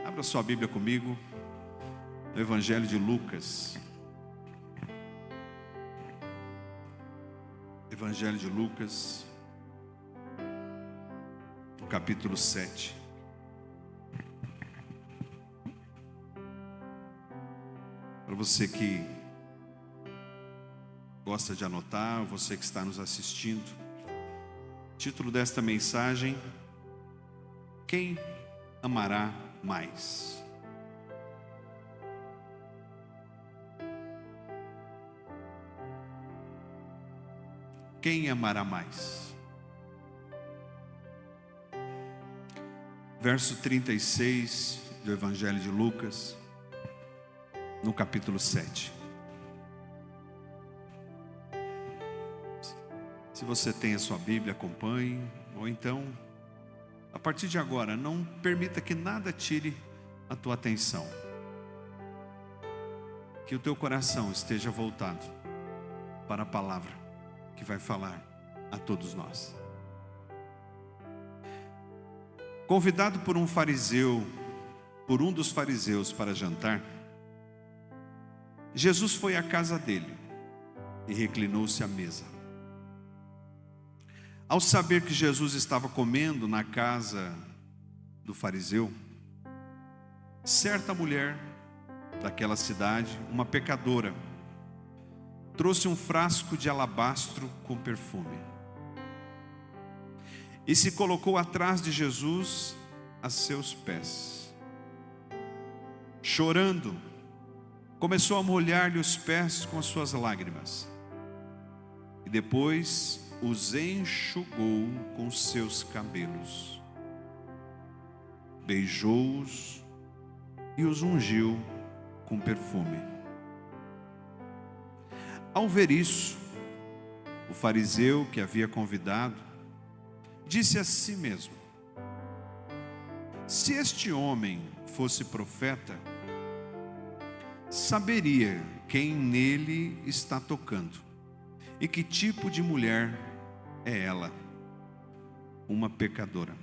Abra sua Bíblia comigo, no Evangelho de Lucas. Evangelho de Lucas, capítulo 7. Para você que gosta de anotar, você que está nos assistindo, título desta mensagem: Quem amará mais? Quem amará mais? Verso 36 do Evangelho de Lucas, no capítulo 7. Se você tem a sua Bíblia, acompanhe, ou então, a partir de agora, não permita que nada tire a tua atenção. Que o teu coração esteja voltado para a palavra que vai falar a todos nós. Convidado por um dos fariseus para jantar, Jesus foi à casa dele e reclinou-se à mesa. Ao saber que Jesus estava comendo na casa do fariseu, certa mulher daquela cidade, uma pecadora, trouxe um frasco de alabastro com perfume e se colocou atrás de Jesus a seus pés. Chorando, começou a molhar-lhe os pés com as suas lágrimas e depois os enxugou com seus cabelos, beijou-os e os ungiu com perfume. Ao ver isso, o fariseu que havia convidado disse a si mesmo: se este homem fosse profeta, saberia quem nele está tocando e que tipo de mulher é ela, uma pecadora.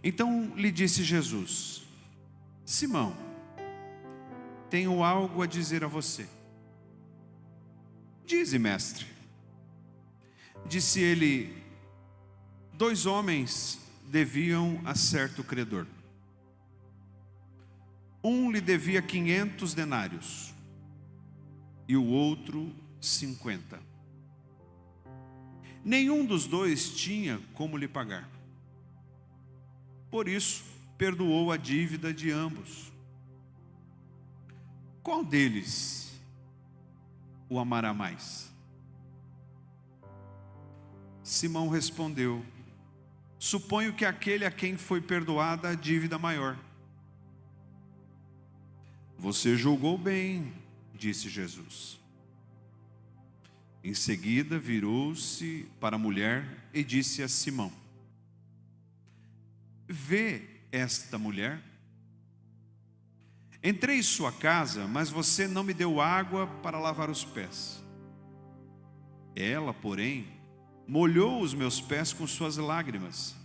Então lhe disse Jesus: Simão, tenho algo a dizer a você. Dize, mestre. Disse ele: 2 homens deviam a certo credor. Um lhe devia 500 denários e o outro 50. Nenhum dos dois tinha como lhe pagar. Por isso, perdoou a dívida de ambos. Qual deles o amará mais? Simão respondeu: suponho que aquele a quem foi perdoada a dívida maior. Você julgou bem, disse Jesus. Em seguida virou-se para a mulher e disse a Simão: vê esta mulher? Entrei em sua casa, mas você não me deu água para lavar os pés. Ela, porém, molhou os meus pés com suas lágrimas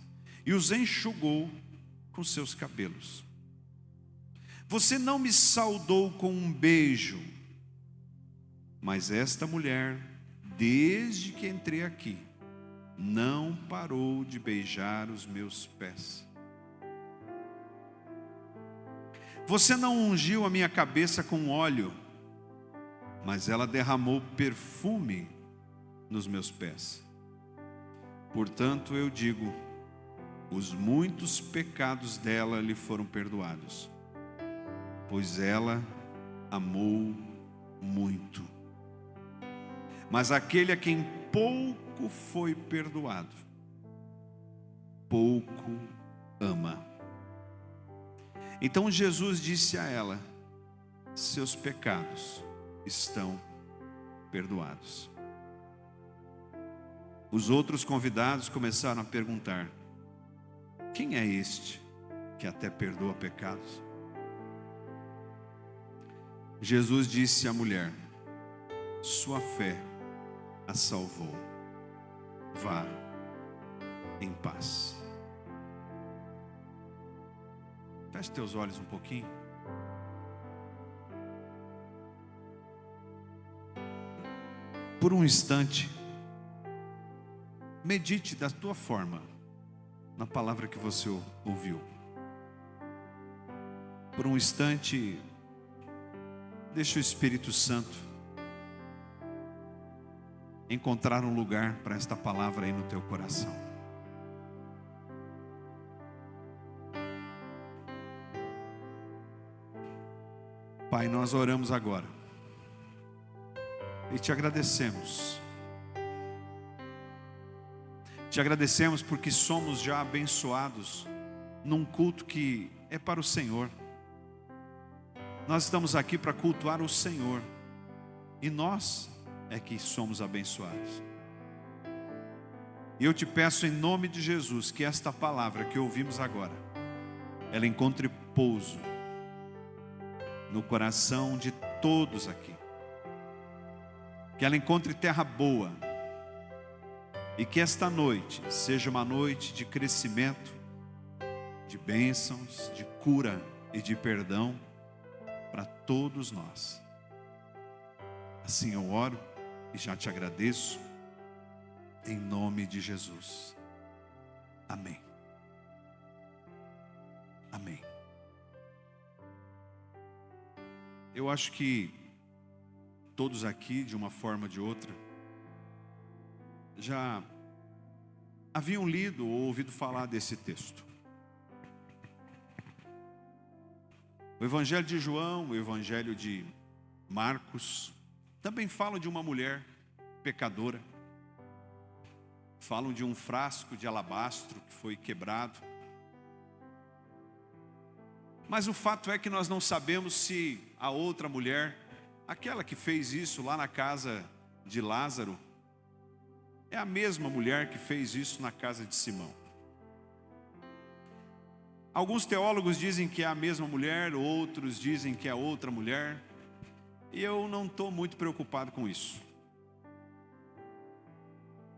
e os enxugou com seus cabelos. Você não me saudou com um beijo, mas esta mulher, desde que entrei aqui, não parou de beijar os meus pés. Você não ungiu a minha cabeça com óleo, mas ela derramou perfume nos meus pés. Portanto, eu digo: os muitos pecados dela lhe foram perdoados, pois ela amou muito. Mas aquele a quem pouco foi perdoado, pouco ama. Então Jesus disse a ela: seus pecados estão perdoados. Os outros convidados começaram a perguntar: quem é este que até perdoa pecados? Jesus disse à mulher: sua fé a salvou. Vá em paz. Feche teus olhos um pouquinho. Por um instante, medite da tua forma na palavra que você ouviu. Por um instante, deixa o Espírito Santo encontrar um lugar para esta palavra aí no teu coração. Pai, nós oramos agora e te agradecemos. Te agradecemos porque somos já abençoados num culto que é para o Senhor. Nós estamos aqui para cultuar o Senhor e nós é que somos abençoados. E eu te peço em nome de Jesus que esta palavra que ouvimos agora, ela encontre pouso no coração de todos aqui. Que ela encontre terra boa. E que esta noite seja uma noite de crescimento, de bênçãos, de cura e de perdão para todos nós. Assim eu oro e já te agradeço, em nome de Jesus. Amém. Amém. Eu acho que todos aqui, de uma forma ou de outra, já haviam lido ou ouvido falar desse texto. O Evangelho de João, o Evangelho de Marcos, também falam de uma mulher pecadora. Falam de um frasco de alabastro que foi quebrado. Mas o fato é que nós não sabemos se a outra mulher, aquela que fez isso lá na casa de Lázaro, é a mesma mulher que fez isso na casa de Simão. Alguns teólogos dizem que é a mesma mulher, outros dizem que é outra mulher. E eu não estou muito preocupado com isso.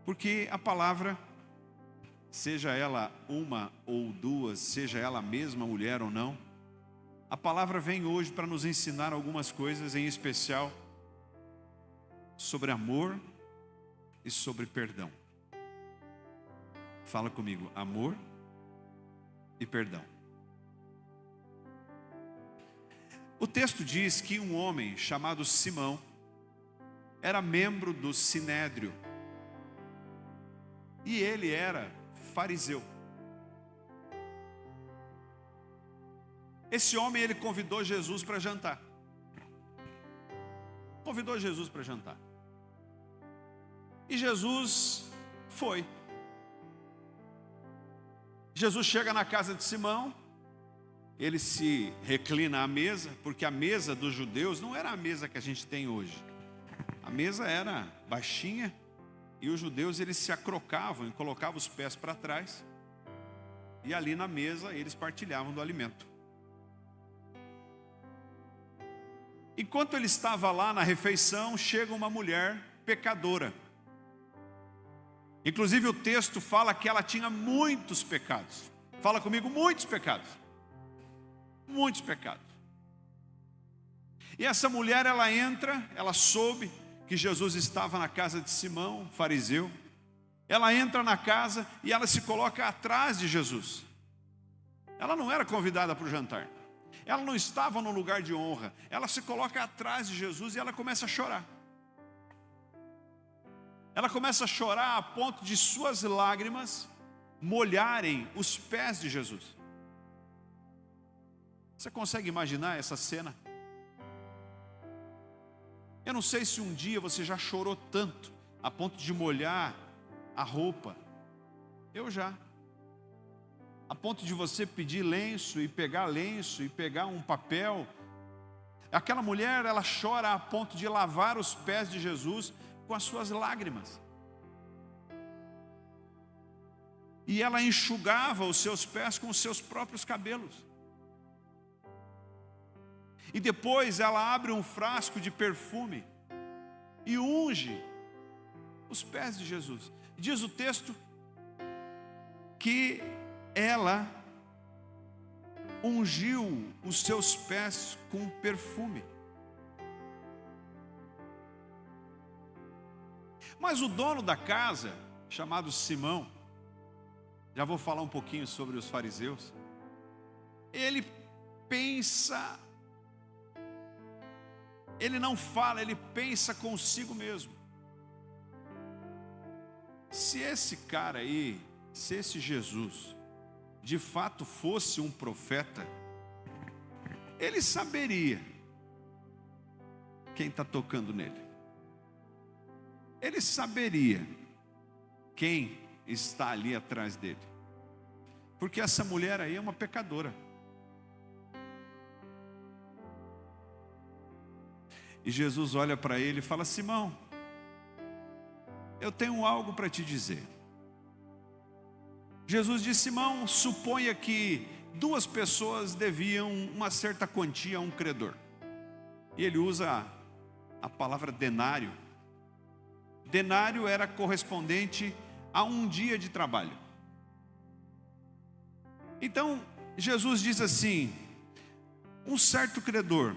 Porque a palavra, seja ela uma ou duas, seja ela a mesma mulher ou não, a palavra vem hoje para nos ensinar algumas coisas, em especial sobre amor e sobre perdão. Fala comigo, amor e perdão. O texto diz que um homem chamado Simão era membro do Sinédrio e ele era fariseu. Esse homem, ele convidou Jesus para jantar. Convidou Jesus para jantar. E Jesus foi. Jesus chega na casa de Simão. Ele se reclina à mesa, porque a mesa dos judeus não era a mesa que a gente tem hoje. A mesa era baixinha e os judeus, eles se acrocavam e colocavam os pés para trás. E ali na mesa eles partilhavam do alimento. Enquanto ele estava lá na refeição, chega uma mulher pecadora. Inclusive o texto fala que ela tinha muitos pecados. Fala comigo, muitos pecados. Muitos pecados. E essa mulher, ela entra, ela soube que Jesus estava na casa de Simão, fariseu. Ela entra na casa e ela se coloca atrás de Jesus. Ela não era convidada para o jantar. Ela não estava no lugar de honra. Ela se coloca atrás de Jesus e ela começa a chorar. Ela começa a chorar a ponto de suas lágrimas molharem os pés de Jesus. Você consegue imaginar essa cena? Eu não sei se um dia você já chorou tanto a ponto de molhar a roupa. Eu já. A ponto de você pedir lenço e pegar um papel. Aquela mulher, ela chora a ponto de lavar os pés de Jesus com as suas lágrimas. E ela enxugava os seus pés com os seus próprios cabelos. E depois ela abre um frasco de perfume e unge os pés de Jesus. Diz o texto que ela ungiu os seus pés com perfume. Mas o dono da casa, chamado Simão, já vou falar um pouquinho sobre os fariseus, ele pensa, ele não fala, ele pensa consigo mesmo. Se esse cara aí, se esse Jesus, de fato fosse um profeta, ele saberia quem está tocando nele. Ele saberia quem está ali atrás dele. Porque essa mulher aí é uma pecadora. E Jesus olha para ele e fala: Simão, eu tenho algo para te dizer. Jesus disse: Simão, suponha que duas pessoas deviam uma certa quantia a um credor. E ele usa a palavra denário. Denário era correspondente a um dia de trabalho. Então, Jesus diz assim: um certo credor,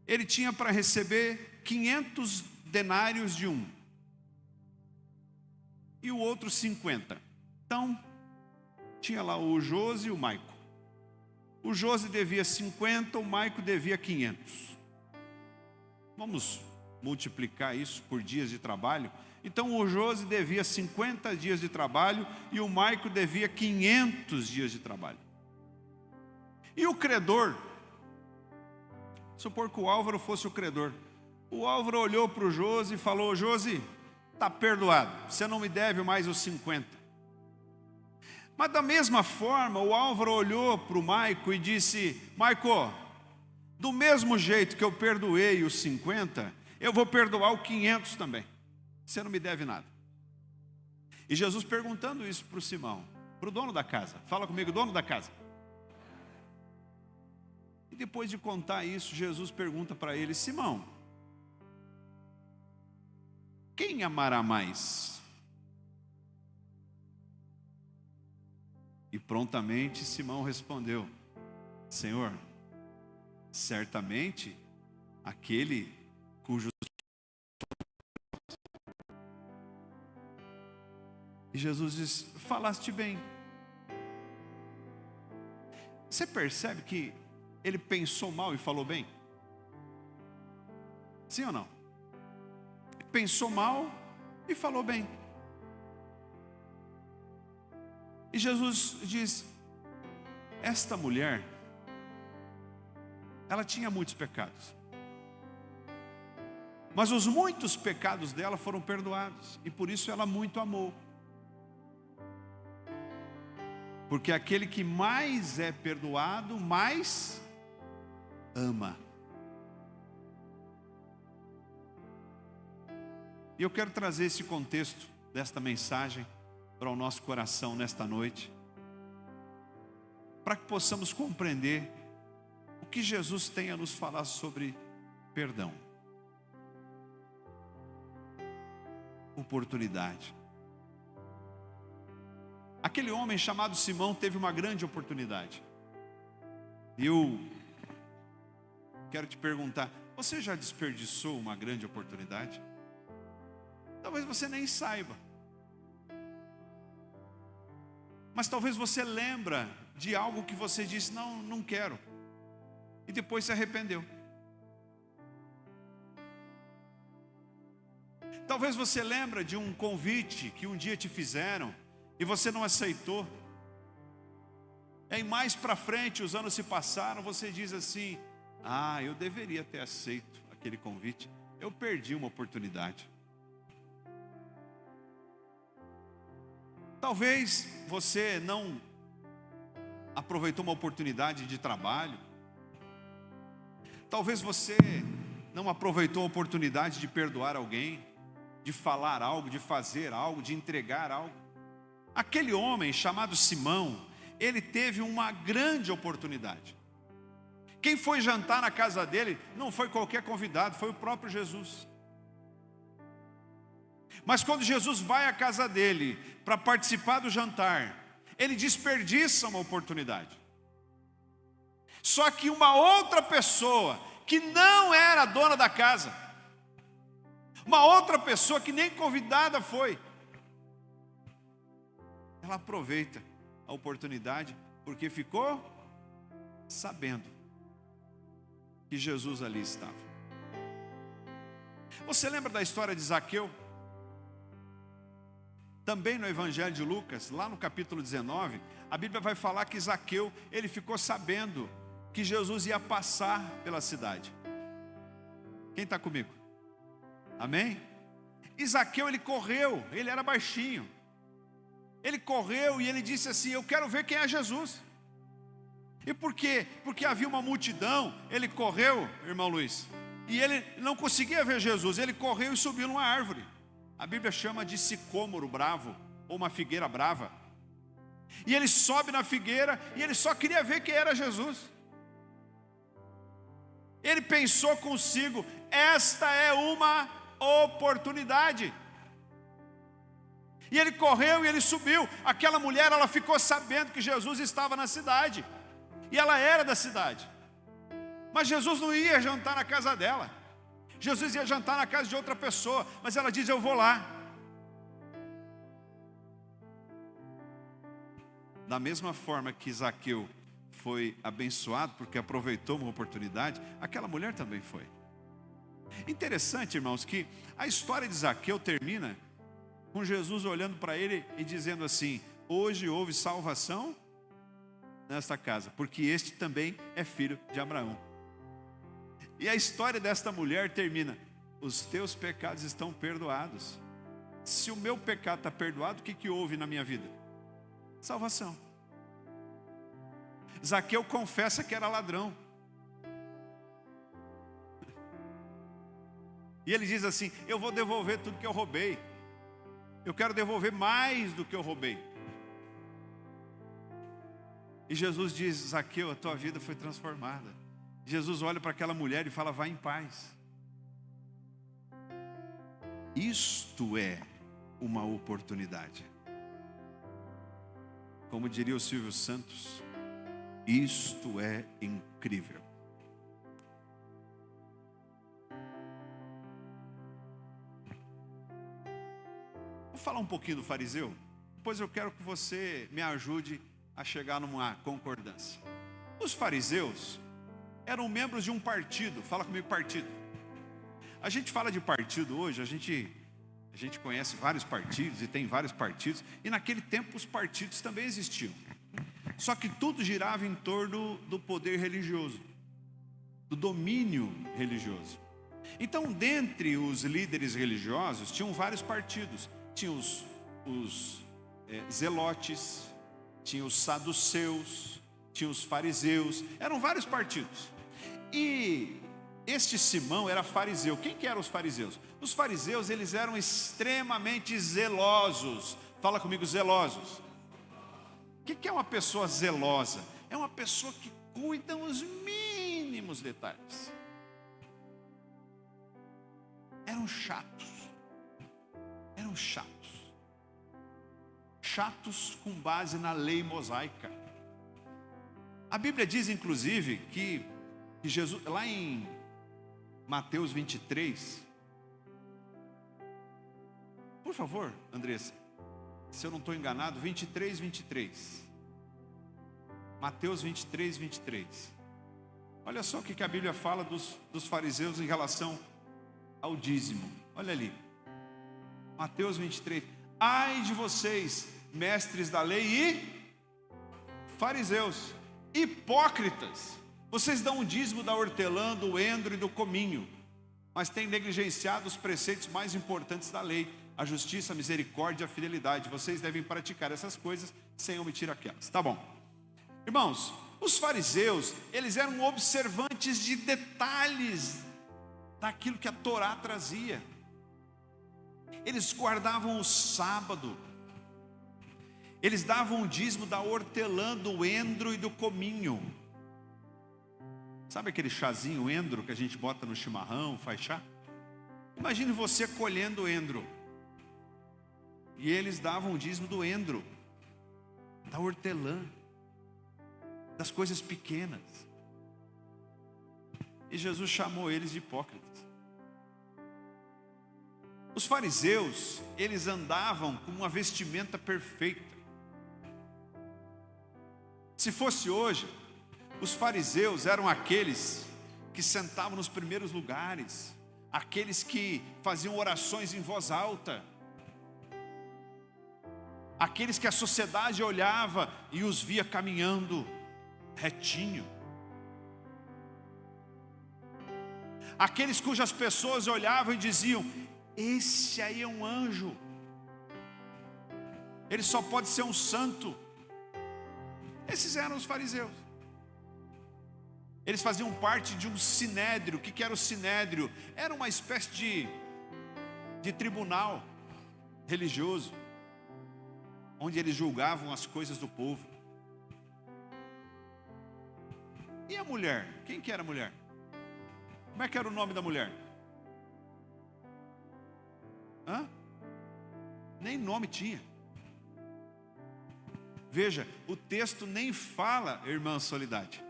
ele tinha para receber 500 denários de um, e o outro 50. Então, tinha lá o Josi e o Maico. O Josi devia 50, o Maico devia 500. Vamos multiplicar isso por dias de trabalho. Então o Josi devia 50 dias de trabalho e o Maico devia 500 dias de trabalho. E o credor, supor que o Álvaro fosse o credor. O Álvaro olhou para o Josi e falou: Josi, está perdoado, você não me deve mais os 50. Mas da mesma forma, o Álvaro olhou para o Maico e disse: Maico, do mesmo jeito que eu perdoei os 50, eu vou perdoar o 500 também. Você não me deve nada. E Jesus perguntando isso para o Simão, para o dono da casa. Fala comigo, dono da casa. E depois de contar isso, Jesus pergunta para ele: Simão, quem amará mais? E prontamente Simão respondeu: Senhor, certamente aquele cujo... E Jesus diz: falaste bem. Você percebe que ele pensou mal e falou bem? Sim ou não? Pensou mal e falou bem. E Jesus diz: esta mulher, ela tinha muitos pecados, mas os muitos pecados dela foram perdoados, e por isso ela muito amou. Porque aquele que mais é perdoado, mais ama. E eu quero trazer esse contexto desta mensagem para o nosso coração nesta noite, para que possamos compreender o que Jesus tem a nos falar sobre perdão, oportunidade. Aquele homem chamado Simão teve uma grande oportunidade. Eu quero te perguntar: você já desperdiçou uma grande oportunidade? Talvez você nem saiba, mas talvez você lembra de algo que você disse: não, não quero, e depois se arrependeu. Talvez você lembra de um convite que um dia te fizeram e você não aceitou. E mais para frente, os anos se passaram, você diz assim: ah, eu deveria ter aceito aquele convite, eu perdi uma oportunidade. Talvez você não aproveitou uma oportunidade de trabalho. Talvez você não aproveitou a oportunidade de perdoar alguém, de falar algo, de fazer algo, de entregar algo. Aquele homem chamado Simão, ele teve uma grande oportunidade. Quem foi jantar na casa dele não foi qualquer convidado, foi o próprio Jesus. Mas quando Jesus vai à casa dele para participar do jantar, ele desperdiça uma oportunidade. Só que uma outra pessoa, que não era a dona da casa, uma outra pessoa que nem convidada foi, ela aproveita a oportunidade, porque ficou sabendo que Jesus ali estava. Você lembra da história de Zaqueu? Também no Evangelho de Lucas, lá no capítulo 19, a Bíblia vai falar que Zaqueu, ele ficou sabendo que Jesus ia passar pela cidade. Quem está comigo? Amém? E Zaqueu, ele correu, ele era baixinho. Ele correu e ele disse assim: eu quero ver quem é Jesus. E por quê? Porque havia uma multidão. Ele correu, irmão Luiz, e ele não conseguia ver Jesus. Ele correu e subiu numa árvore. A Bíblia chama de sicômoro bravo, ou uma figueira brava. E ele sobe na figueira e ele só queria ver quem era Jesus. Ele pensou consigo: esta é uma oportunidade. E ele correu e ele subiu. Aquela mulher, ela ficou sabendo que Jesus estava na cidade. E ela era da cidade. Mas Jesus não ia jantar na casa dela. Jesus ia jantar na casa de outra pessoa. Mas ela diz: eu vou lá. Da mesma forma que Zaqueu foi abençoado porque aproveitou uma oportunidade, aquela mulher também foi. Interessante, irmãos, que a história de Zaqueu termina com Jesus olhando para ele e dizendo assim: hoje houve salvação nesta casa, porque este também é filho de Abraão. E a história desta mulher termina: os teus pecados estão perdoados. Se o meu pecado está perdoado, o que houve na minha vida? Salvação. Zaqueu confessa que era ladrão. E ele diz assim: eu vou devolver tudo que eu roubei. Eu quero devolver mais do que eu roubei. E Jesus diz: Zaqueu, a tua vida foi transformada. Jesus olha para aquela mulher e fala: vá em paz. Isto é uma oportunidade. Como diria o Silvio Santos, isto é incrível. Vou falar um pouquinho do fariseu, depois eu quero que você me ajude a chegar numa concordância. Os fariseus eram membros de um partido. Fala comigo, partido. A gente fala de partido hoje, a gente conhece vários partidos e tem vários partidos, e naquele tempo os partidos também existiam. Só que tudo girava em torno do poder religioso, do domínio religioso. Então, dentre os líderes religiosos, tinham vários partidos. Tinha os zelotes, tinha os saduceus, tinha os fariseus, eram vários partidos. E este Simão era fariseu. Quem que eram os fariseus? Os fariseus, eles eram extremamente zelosos. Fala comigo, zelosos. O que é uma pessoa zelosa? É uma pessoa que cuida os mínimos detalhes. Eram chatos. Eram chatos. Chatos com base na lei mosaica. A Bíblia diz, inclusive, que Jesus, lá em Mateus 23, por favor, Andressa, se eu não estou enganado, 23. Mateus 23. Olha só o que a Bíblia fala dos fariseus em relação ao dízimo. Olha ali, Mateus 23. Ai de vocês, mestres da lei e fariseus, hipócritas, vocês dão o dízimo da hortelã, do endro e do cominho, mas têm negligenciado os preceitos mais importantes da lei: a justiça, a misericórdia e a fidelidade. Vocês devem praticar essas coisas sem omitir aquelas. Tá bom. Irmãos, os fariseus, eles eram observantes de detalhes daquilo que a Torá trazia. Eles guardavam o sábado. Eles davam o dízimo da hortelã, do endro e do cominho. Sabe aquele chazinho endro que a gente bota no chimarrão, faz chá? Imagine você colhendo endro. E eles davam o dízimo do endro, da hortelã, das coisas pequenas. E Jesus chamou eles de hipócritas. Os fariseus, eles andavam com uma vestimenta perfeita. Se fosse hoje, os fariseus eram aqueles que sentavam nos primeiros lugares, aqueles que faziam orações em voz alta, aqueles que a sociedade olhava e os via caminhando retinho, aqueles cujas pessoas olhavam e diziam: esse aí é um anjo, ele só pode ser um santo. Esses eram os fariseus. Eles faziam parte de um sinédrio. O que era o sinédrio? Era uma espécie de tribunal religioso, onde eles julgavam as coisas do povo. E a mulher? Quem que era a mulher? Como é que era o nome da mulher? Nem nome tinha. Veja, o texto nem fala, irmã Soledade,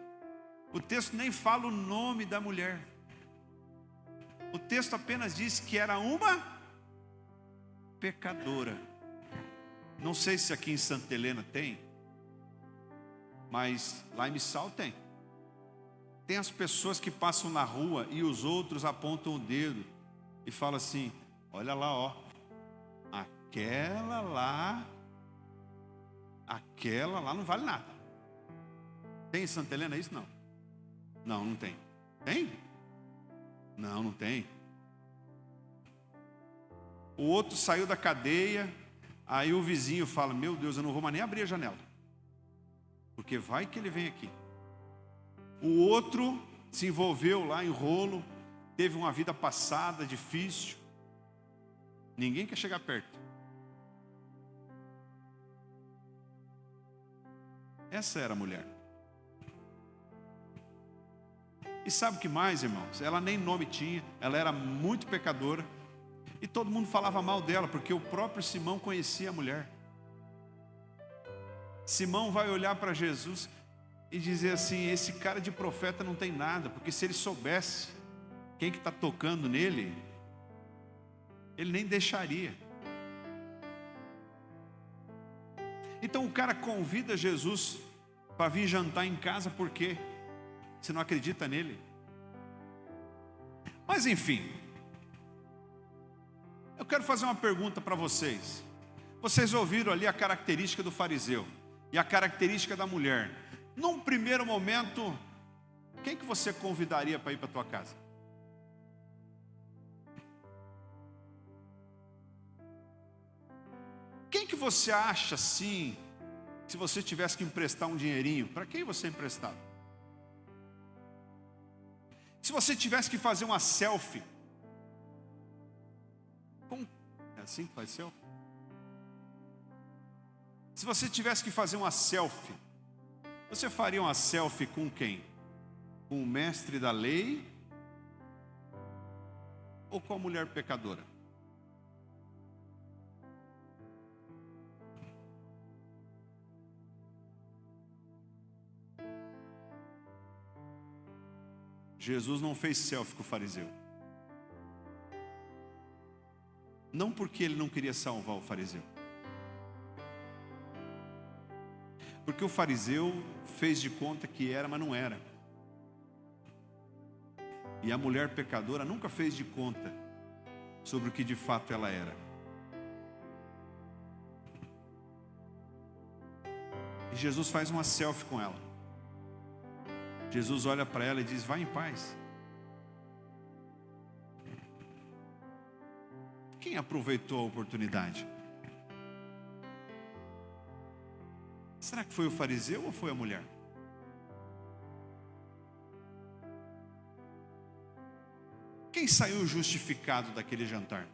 o texto nem fala o nome da mulher. O texto apenas diz que era uma pecadora. Não sei se aqui em Santa Helena tem, mas lá em Missal tem. Tem as pessoas que passam na rua e os outros apontam o dedo e falam assim: olha lá, ó, aquela lá não vale nada. Tem em Santa Helena isso? Não. Não tem. Tem? Não tem. O outro saiu da cadeia, aí o vizinho fala: meu Deus, eu não vou mais nem abrir a janela, porque vai que ele vem aqui. O outro se envolveu lá em rolo, teve uma vida passada difícil, ninguém quer chegar perto. Essa era a mulher. E sabe o que mais, irmãos? Ela nem nome tinha, ela era muito pecadora. E todo mundo falava mal dela, porque o próprio Simão conhecia a mulher. Simão vai olhar para Jesus e dizer assim: esse cara de profeta não tem nada, porque se ele soubesse quem que está tocando nele, ele nem deixaria. Então o cara convida Jesus para vir jantar em casa, por quê? Você não acredita nele? Mas enfim, eu quero fazer uma pergunta para vocês. Vocês ouviram ali a característica do fariseu e a característica da mulher. Num primeiro momento, quem que você convidaria para ir para a tua casa? Quem que você acha assim, se você tivesse que emprestar um dinheirinho, para quem você emprestava? Se você tivesse que fazer uma selfie, é assim que faz selfie? Se você tivesse que fazer uma selfie, você faria uma selfie com quem? Com o mestre da lei ou com a mulher pecadora? Jesus não fez selfie com o fariseu. Não porque ele não queria salvar o fariseu, porque o fariseu fez de conta que era, mas não era. E a mulher pecadora nunca fez de conta sobre o que de fato ela era. E Jesus faz uma selfie com ela. Jesus olha para ela e diz: vai em paz. Quem aproveitou a oportunidade? Será que foi o fariseu ou foi a mulher? Quem saiu justificado daquele jantar?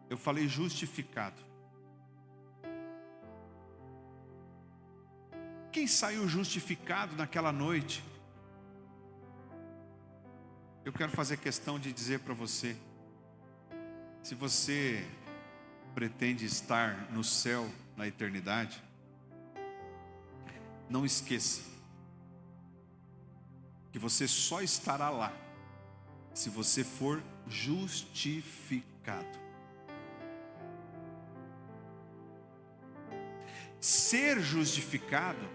Eu falei justificado. Quem saiu justificado naquela noite? Eu quero fazer questão de dizer para você: se você pretende estar no céu na eternidade, não esqueça que você só estará lá se você for justificado. Ser justificado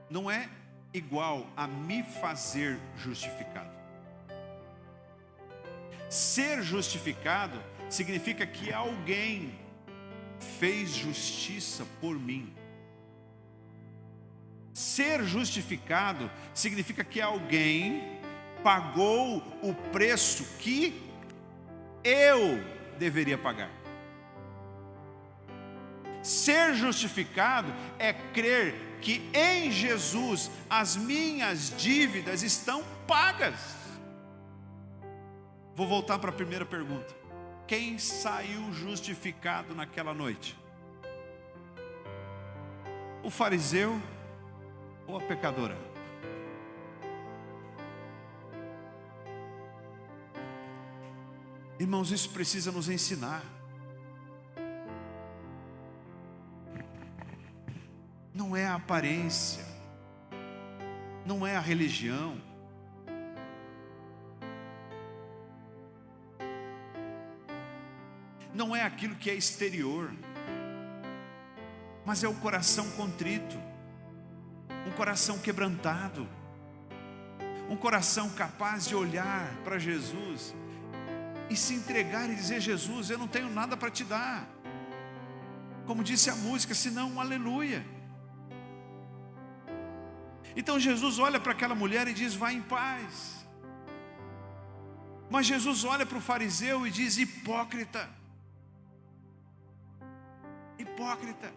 não é igual a me fazer justificado. Ser justificado significa que alguém fez justiça por mim. Ser justificado significa que alguém pagou o preço que eu deveria pagar. Ser justificado é crer que em Jesus as minhas dívidas estão pagas. Vou voltar para a primeira pergunta. Quem saiu justificado naquela noite? O fariseu ou a pecadora? Irmãos, isso precisa nos ensinar. Não é a aparência, não é a religião, não é aquilo que é exterior, mas é o coração contrito, um coração quebrantado, um coração capaz de olhar para Jesus e se entregar e dizer: Jesus, eu não tenho nada para te dar, como disse a música, senão um aleluia. Então Jesus olha para aquela mulher e diz: vá em paz. Mas Jesus olha para o fariseu e diz: hipócrita, hipócrita.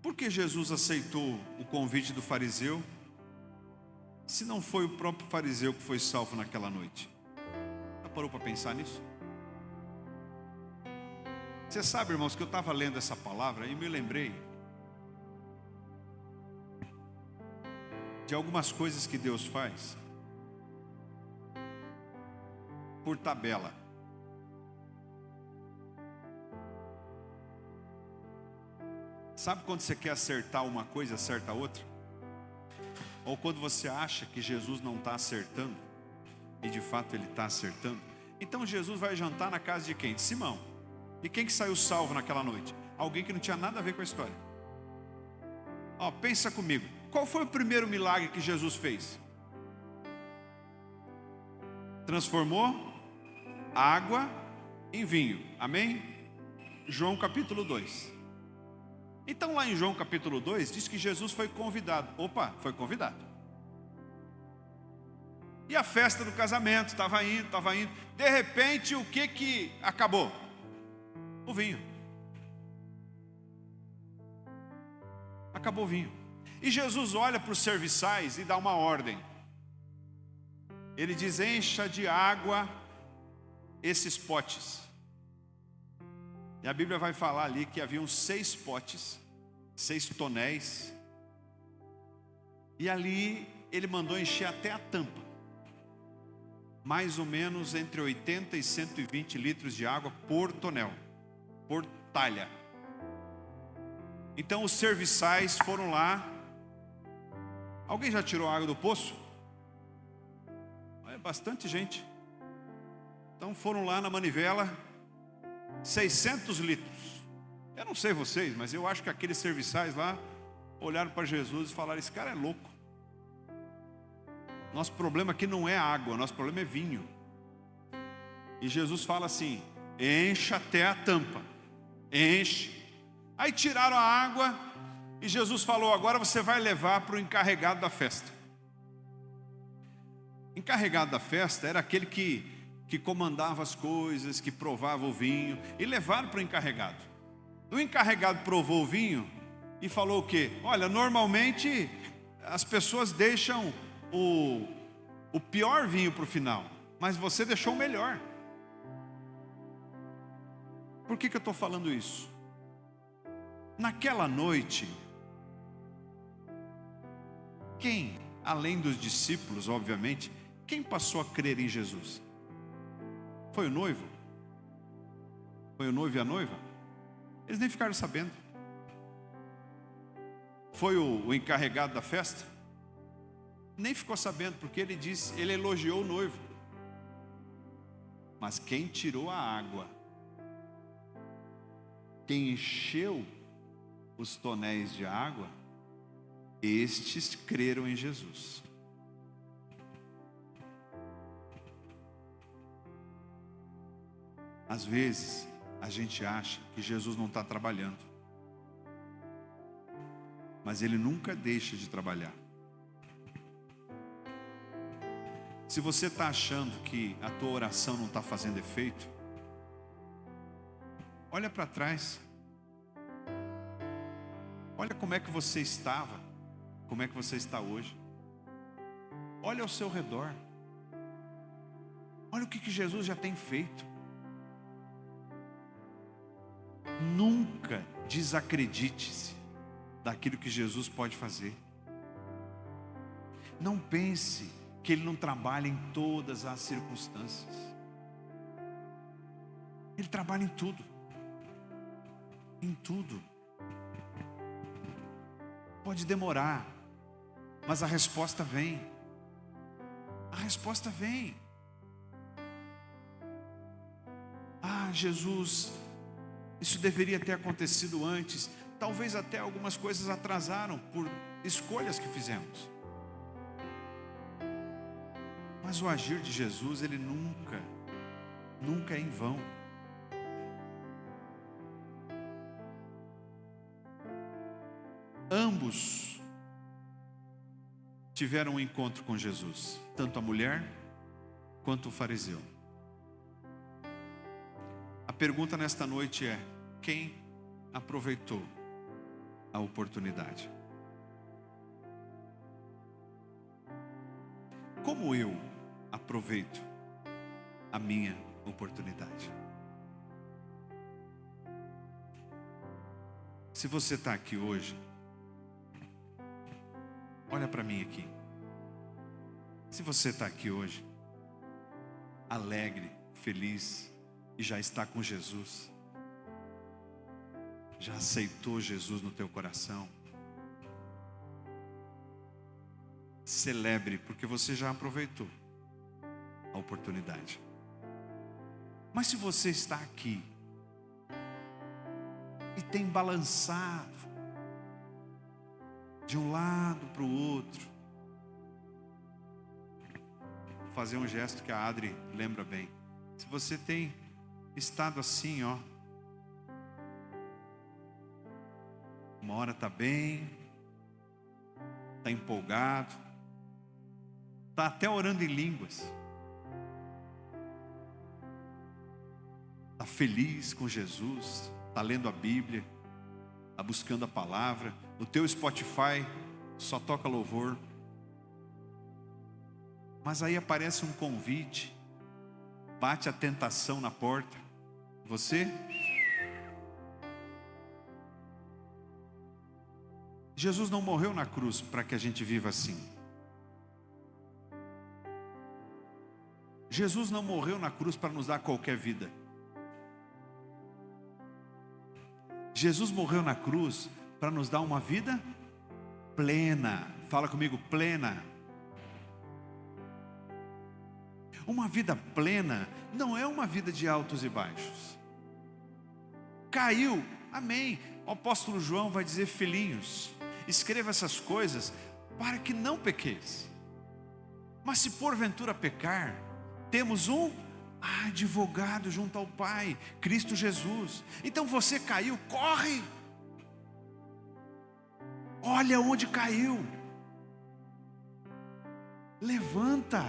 Por que Jesus aceitou o convite do fariseu, se não foi o próprio fariseu que foi salvo naquela noite? Já parou para pensar nisso? Você sabe, irmãos, que eu estava lendo essa palavra e me lembrei de algumas coisas que Deus faz por tabela. Sabe quando você quer acertar uma coisa, acerta outra? Ou quando você acha que Jesus não está acertando e de fato Ele está acertando? Então Jesus vai jantar na casa de quem? De Simão. E quem que saiu salvo naquela noite? Alguém que não tinha nada a ver com a história. Ó, pensa comigo. Qual foi o primeiro milagre que Jesus fez? Transformou água em vinho. Amém? João capítulo 2. Então lá em João capítulo 2 diz que Jesus foi convidado. Opa, foi convidado. E a festa do casamento, estava indo. De repente, o que acabou? O vinho. Acabou o vinho. E Jesus olha para os serviçais e dá uma ordem. Ele diz: encha de água esses potes. E a Bíblia vai falar ali que haviam 6 potes, 6 tonéis. E ali ele mandou encher até a tampa. Mais ou menos entre 80 e 120 litros de água por tonel, por talha. Então os serviçais foram lá. Alguém já tirou a água do poço? É bastante gente. Então foram lá na manivela, 600 litros. Eu não sei vocês, mas eu acho que aqueles serviçais lá olharam para Jesus e falaram: esse cara é louco. Nosso problema aqui não é água, nosso problema é vinho. E Jesus fala assim: encha até a tampa. Enche. Aí tiraram a água e Jesus falou: agora você vai levar para o encarregado da festa. Encarregado da festa era aquele que comandava as coisas, que provava o vinho, e levaram para o encarregado. O encarregado provou o vinho e falou o quê? Olha, normalmente as pessoas deixam o pior vinho para o final, mas você deixou o melhor. Por que eu estou falando isso? Naquela noite, quem, além dos discípulos, obviamente, quem passou a crer em Jesus? Foi o noivo? Foi o noivo e a noiva? Eles nem ficaram sabendo. Foi o encarregado da festa, nem ficou sabendo, porque ele elogiou o noivo. Mas quem tirou a água, quem encheu os tonéis de água, estes creram em Jesus. Às vezes, a gente acha que Jesus não está trabalhando, mas Ele nunca deixa de trabalhar. Se você está achando que a tua oração não está fazendo efeito, olha para trás. Olha como é que você estava, como é que você está hoje. Olha ao seu redor. Olha o que Jesus já tem feito. Nunca desacredite-se daquilo que Jesus pode fazer. Não pense que Ele não trabalha em todas as circunstâncias. Ele trabalha em tudo. Em tudo. Pode demorar, mas a resposta vem. A resposta vem. Ah, Jesus, isso deveria ter acontecido antes. Talvez até algumas coisas atrasaram por escolhas que fizemos. Mas o agir de Jesus, Ele nunca é em vão. Ambos tiveram um encontro com Jesus, tanto a mulher quanto o fariseu. A pergunta nesta noite é: quem aproveitou a oportunidade? Como eu aproveito a minha oportunidade? Se você está aqui hoje, olha para mim aqui. Se você está aqui hoje, alegre, feliz, e já está com Jesus, já aceitou Jesus no teu coração, celebre, porque você já aproveitou a oportunidade. Mas se você está aqui e tem balançado de um lado para o outro, vou fazer um gesto que a Adri lembra bem. Se você tem estado assim, ó, uma hora está bem, está empolgado, está até orando em línguas, está feliz com Jesus, está lendo a Bíblia, está buscando a palavra. O teu Spotify só toca louvor. Mas aí aparece um convite, bate a tentação na porta. Jesus não morreu na cruz para que a gente viva assim. Jesus não morreu na cruz para nos dar qualquer vida. Jesus morreu na cruz para nos dar uma vida plena. Fala comigo, plena. Uma vida plena não é uma vida de altos e baixos. Caiu, amém. O apóstolo João vai dizer: filhinhos, escreva essas coisas para que não pequeis. Mas se porventura pecar, temos um advogado junto ao Pai, Cristo Jesus. Então você caiu, corre. Olha onde caiu. Levanta.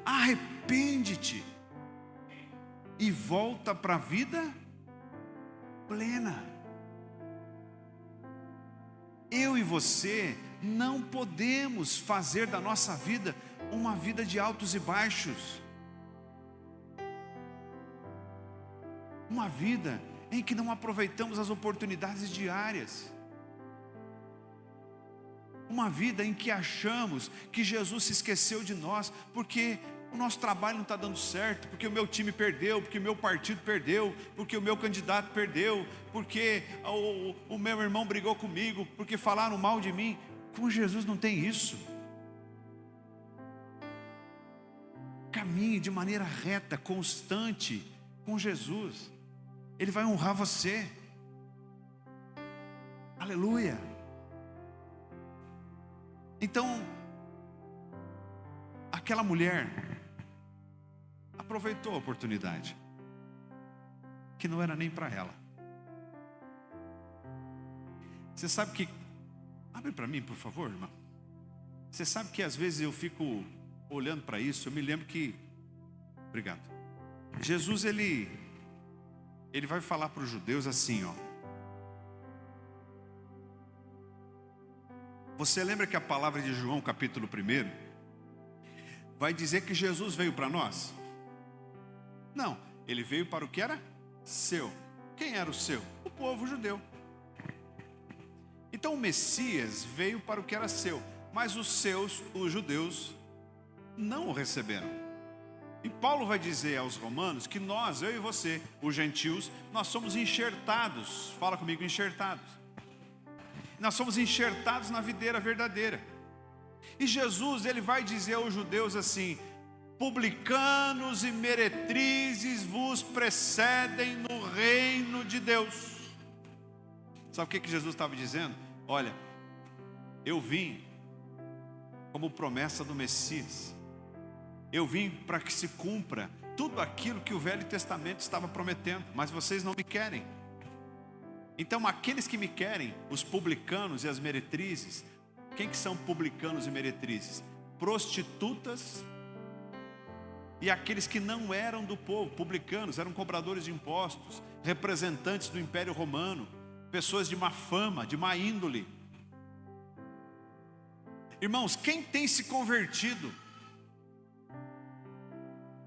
Arrepende-te e volta para a vida plena. Eu e você não podemos fazer da nossa vida uma vida de altos e baixos. Uma vida em que não aproveitamos as oportunidades diárias. Uma vida em que achamos que Jesus se esqueceu de nós, porque o nosso trabalho não está dando certo, porque o meu time perdeu, porque o meu partido perdeu, porque o meu candidato perdeu, porque o meu irmão brigou comigo, porque falaram mal de mim. Com Jesus não tem isso. Caminhe de maneira reta, constante com Jesus. Ele vai honrar você. Aleluia. Então, aquela mulher aproveitou a oportunidade, que não era nem para ela. Você sabe que, abre para mim, por favor, irmão. Você sabe que às vezes eu fico olhando para isso, eu me lembro que, obrigado, Jesus ele vai falar para os judeus assim, ó. Você lembra que a palavra de João, capítulo 1, vai dizer que Jesus veio para nós? Não, ele veio para o que era seu. Quem era o seu? O povo judeu. Então o Messias veio para o que era seu, mas os judeus, não o receberam. E Paulo vai dizer aos romanos que nós, eu e você, os gentios, nós somos enxertados. Fala comigo, enxertados. Nós somos enxertados na videira verdadeira. E Jesus, ele vai dizer aos judeus assim: publicanos e meretrizes vos precedem no reino de Deus. Sabe o que Jesus estava dizendo? Olha, eu vim como promessa do Messias. Eu vim para que se cumpra tudo aquilo que o Velho Testamento estava prometendo, mas vocês não me querem. Então aqueles que me querem, os publicanos e as meretrizes. Quem que são publicanos e meretrizes? Prostitutas e aqueles que não eram do povo. Publicanos eram cobradores de impostos, representantes do Império Romano, pessoas de má fama, de má índole. Irmãos, quem tem se convertido,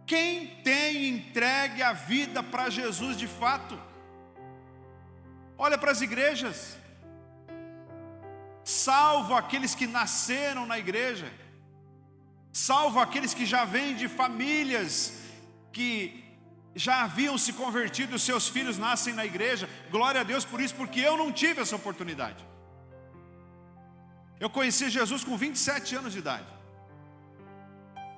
quem tem entregue a vida para Jesus de fato, olha para as igrejas, salvo aqueles que nasceram na igreja, salvo aqueles que já vêm de famílias que já haviam se convertido, os seus filhos nascem na igreja. Glória a Deus por isso, porque eu não tive essa oportunidade. Eu conheci Jesus com 27 anos de idade.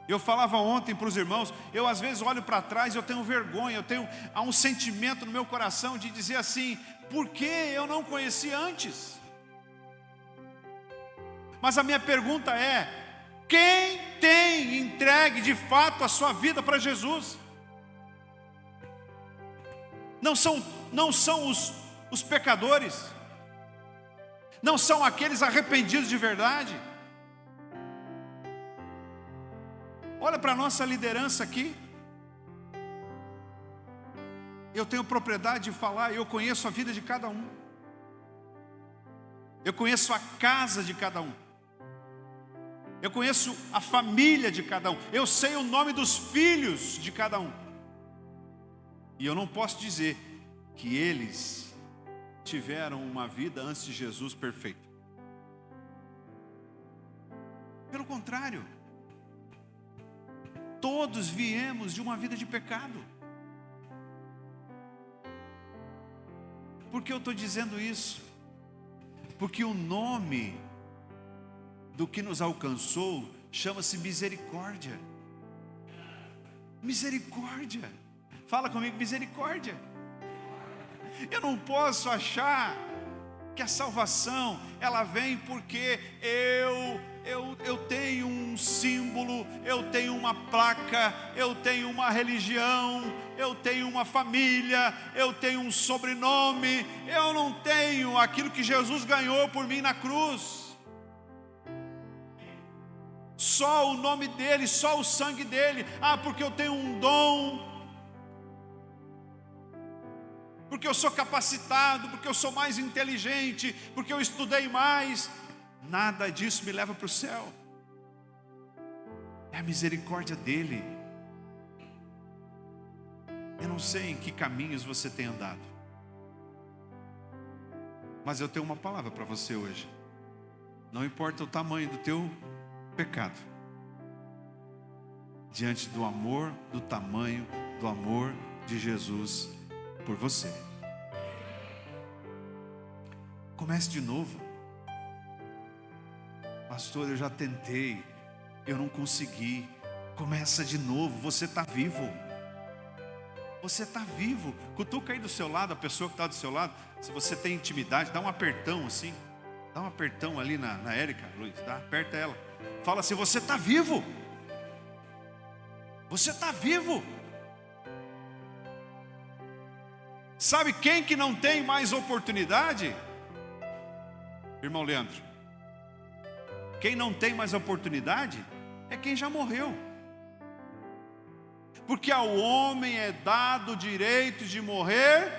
Eu falava ontem para os irmãos, eu às vezes olho para trás e eu tenho vergonha, há um sentimento no meu coração de dizer assim: por que eu não conheci antes? Mas a minha pergunta é: quem tem entregue de fato a sua vida para Jesus? Não são os pecadores, não são aqueles arrependidos de verdade. Olha para a nossa liderança aqui. Eu tenho propriedade de falar, eu conheço a vida de cada um. Eu conheço a casa de cada um. Eu conheço a família de cada um. Eu sei o nome dos filhos de cada um. E eu não posso dizer que eles tiveram uma vida antes de Jesus perfeita. Pelo contrário, todos viemos de uma vida de pecado. Por que eu estou dizendo isso? Porque o nome do que nos alcançou chama-se misericórdia. Misericórdia. Fala comigo, misericórdia. Eu não posso achar que a salvação ela vem porque eu tenho um símbolo, eu tenho uma placa, eu tenho uma religião, eu tenho uma família, eu tenho um sobrenome. Eu não tenho aquilo que Jesus ganhou por mim na cruz. Só o nome dele, só o sangue dele. Porque eu tenho um dom, porque eu sou capacitado, porque eu sou mais inteligente, porque eu estudei mais. Nada disso me leva para o céu. É a misericórdia dele. Eu não sei em que caminhos você tem andado, mas eu tenho uma palavra para você hoje. Não importa o tamanho do teu pecado, diante do amor, do tamanho do amor de Jesus por você. Comece de novo. Pastor, eu já tentei, eu não consegui. Começa de novo, você está vivo. Você está vivo. Cutuca aí do seu lado, a pessoa que está do seu lado. Se você tem intimidade, dá um apertão assim. Dá um apertão ali na Érica, Luiz, tá? Aperta ela. Fala assim, você está vivo. Você está vivo. Sabe quem que não tem mais oportunidade? Irmão Leandro. Quem não tem mais oportunidade é quem já morreu. Porque ao homem é dado o direito de morrer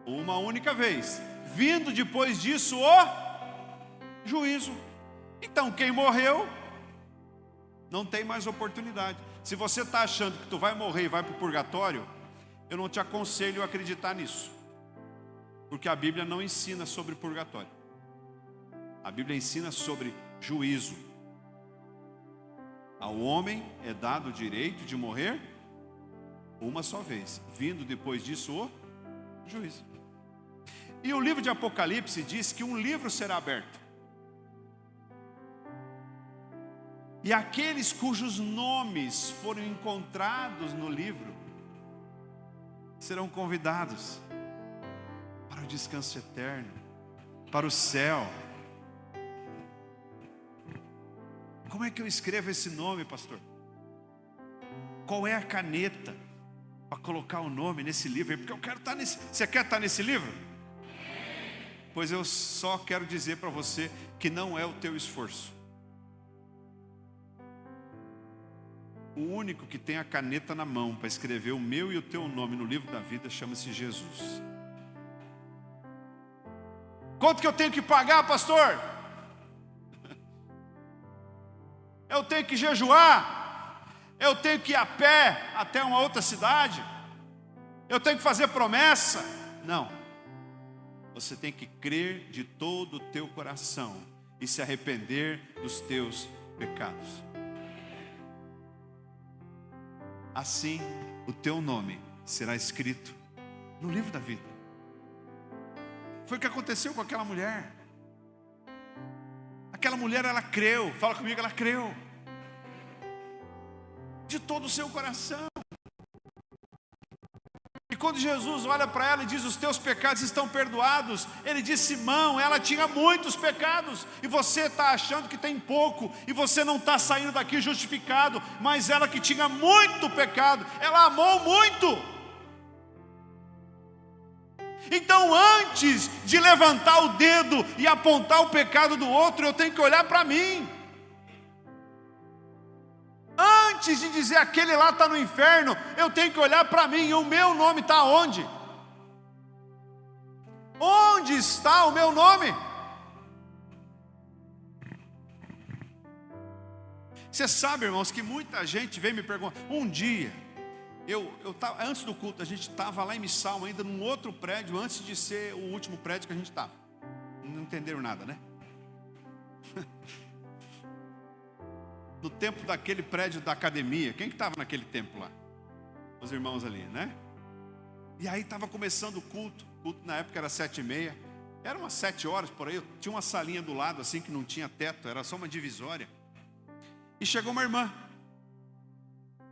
uma única vez, vindo depois disso o juízo. Então quem morreu não tem mais oportunidade. Se você está achando que tu vai morrer e vai para o purgatório, eu não te aconselho a acreditar nisso, porque a Bíblia não ensina sobre purgatório. A Bíblia ensina sobre juízo. Ao homem é dado o direito de morrer uma só vez, vindo depois disso o juízo. E o livro de Apocalipse diz que um livro será aberto, e aqueles cujos nomes foram encontrados no livro serão convidados para o descanso eterno, para o céu. Como é que eu escrevo esse nome, pastor? Qual é a caneta para colocar o nome nesse livro? Porque eu quero estar nesse. Você quer estar nesse livro? Pois eu só quero dizer para você que não é o teu esforço. O único que tem a caneta na mão para escrever o meu e o teu nome no livro da vida chama-se Jesus. Quanto que eu tenho que pagar, pastor? Eu tenho que jejuar? Eu tenho que ir a pé até uma outra cidade? Eu tenho que fazer promessa? Não. Você tem que crer de todo o teu coração e se arrepender dos teus pecados. Assim, o teu nome será escrito no livro da vida. Foi o que aconteceu com aquela mulher. Aquela mulher, ela creu. Fala comigo, ela creu. De todo o seu coração. E quando Jesus olha para ela e diz, os teus pecados estão perdoados, ele diz, Simão, ela tinha muitos pecados, e você está achando que tem pouco, e você não está saindo daqui justificado, mas ela que tinha muito pecado, ela amou muito. Então antes de levantar o dedo e apontar o pecado do outro, eu tenho que olhar para mim. Antes de dizer aquele lá está no inferno, eu tenho que olhar para mim. E o meu nome está onde? Onde está o meu nome? Você sabe, irmãos, que muita gente vem me perguntar. Um dia, eu tava, antes do culto, a gente estava lá em Missal, ainda num outro prédio, antes de ser o último prédio que a gente estava. Não entenderam nada, né? No tempo daquele prédio da academia. Quem que estava naquele tempo lá? Os irmãos ali, né? E aí estava começando o culto. O culto na época era 7h30. Era umas 7 horas por aí. Tinha uma salinha do lado assim que não tinha teto. Era só uma divisória. E chegou uma irmã.